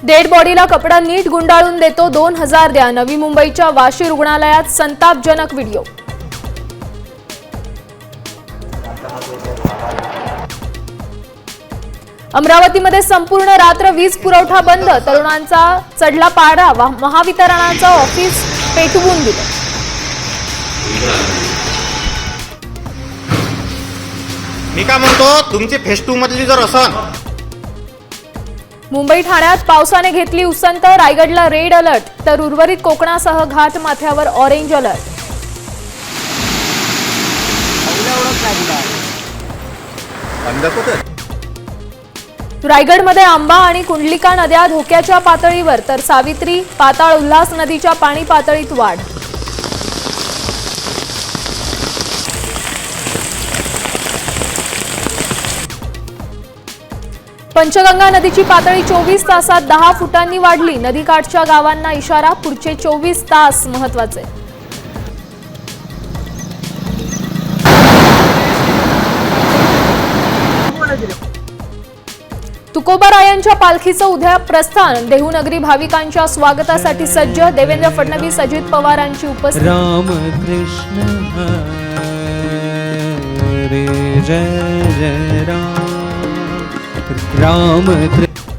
Dead बॉडीला कपडा नीट गुंडाळून देतो 2000 द्या। नवी मुंबईच्या वाशी रुग्णालयात संतापजनक व्हिडिओ। अमरावतीमध्ये संपूर्ण रात्र वीज पुरवठा बंद। तरुणांचा चढला पारा। महावितरणाचं ऑफिस पेटवून दिलं। मी काय म्हणतो, तुमची फेस 2 मधली जर असन। मुंबई ठाण्यात पावसाने घेतली उसंत। रायगडला रेड अलर्ट तर उर्वरित कोकणासह घाट माथ्यावर ऑरेंज अलर्ट। रायगडमध्ये आंबा आणि कुंडलिका नद्या धोक्याच्या पातळीवर तर सावित्री, पाताळ, उल्हास नदीच्या पाणी पातळीत वाढ। पंचगंगा नदीची पातळी 24 तासात 10 फुटांनी वाढली। नदीकाठच्या गावांना इशारा, पुढचे 24 तास महत्त्वाचे। तुकोबारायांच्या पालखीचं उद्या प्रस्थान। देहूनगरी भाविकांच्या स्वागतासाठी सज्ज। देवेंद्र फडणवीस, अजित पवारांची उपस्थिती। राम कृष्ण हरे जय जय राम।